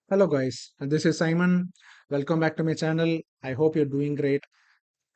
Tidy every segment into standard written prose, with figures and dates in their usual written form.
Hello guys, and this is Simon. Welcome back to my channel. I hope you're doing great.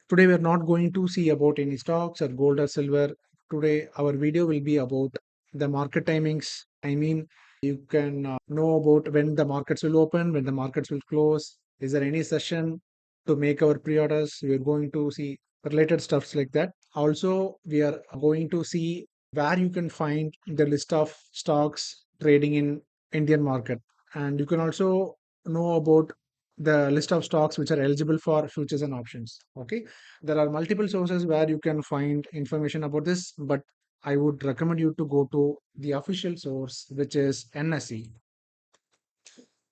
Today we're not going to see about any stocks or gold or silver. Today our video will be about the market timings. I mean, you can know about when the markets will open, when the markets will close. Is there any session to make our pre-orders? We're going to see related stuffs like that. Also, we are going to see where you can find the list of stocks trading in Indian market, and you can also know about the list of stocks which are eligible for futures and options. Okay, there are multiple sources where you can find information about this, but I would recommend you to go to the official source, which is NSE.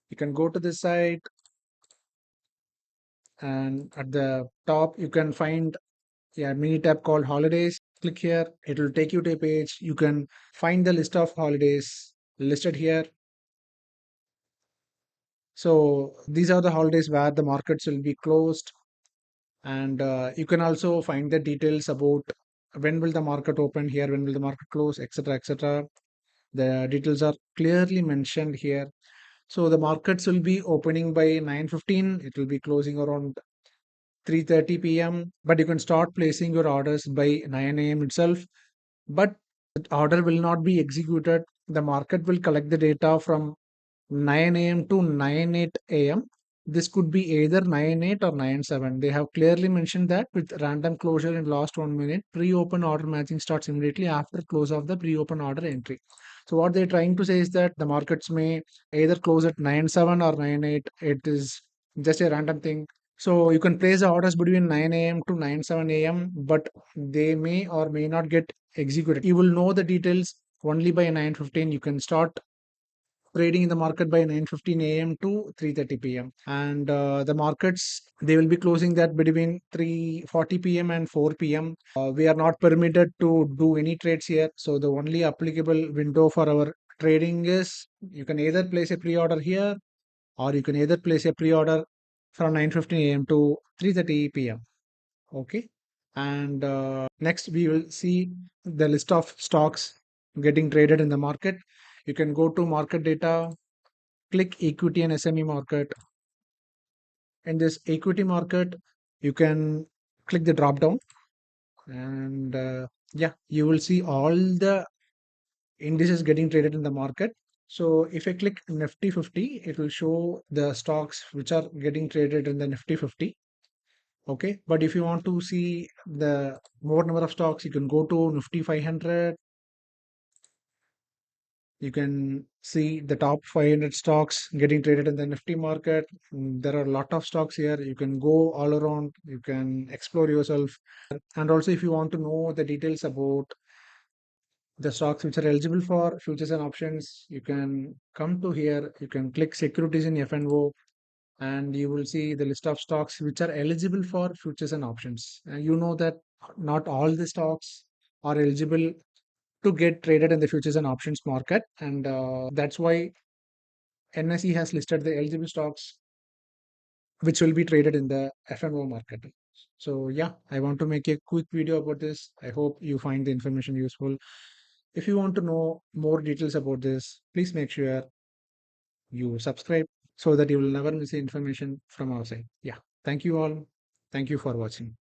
You can go to this site, and at the top you can find a mini tab called holidays. Click here, it will take you to a page. You can find the list of holidays listed here. So these are the holidays where the markets will be closed, and you can also find the details about when will the market open here, when will the market close, etc., etc. The details are clearly mentioned here. So the markets will be opening by 9:15. It will be closing around 3:30 p.m. But you can start placing your orders by 9 a.m. itself. But the order will not be executed. The market will collect the data from 9 a.m. to 9:08 a.m. This could be either 9:08 or 9:07. They have clearly mentioned that with random closure in last 1 minute, pre-open order matching starts immediately after close of the pre-open order entry. So what they're trying to say is that the markets may either close at 9:07 or 9:08. It is just a random thing. So you can place the orders between 9 a.m. to 9:07 a.m., but they may or may not get executed. You will know the details only by 9:15. You can start trading in the market by 9:15 a.m. to 3:30 p.m. And the markets, they will be closing that between 3:40 p.m. and 4 p.m. We are not permitted to do any trades here. So the only applicable window for our trading is you can either place a pre-order here, or you can either place a pre-order from 9:15 a.m. to 3:30 p.m. Okay. And next we will see the list of stocks getting traded in the market. You can go to market data, click equity and SME market. In this equity market, you can click the drop down, and yeah, you will see all the indices getting traded in the market. So if I click Nifty 50, it will show the stocks which are getting traded in the Nifty 50. Okay, but if you want to see the more number of stocks, you can go to Nifty 500. You can see the top 500 stocks getting traded in the Nifty market. There are a lot of stocks here. You can go all around, you can explore yourself. And also, if you want to know the details about the stocks which are eligible for futures and options, you can come to here. You can click securities in FNO, and you will see the list of stocks which are eligible for futures and options. And you know that not all the stocks are eligible to get traded in the futures and options market, and that's why NSE has listed the eligible stocks which will be traded in the FNO market. So yeah, I want to make a quick video about this. I hope you find the information useful. If you want to know more details about this, please make sure you subscribe so that you will never miss the information from our side. Yeah, thank you all. Thank you for watching.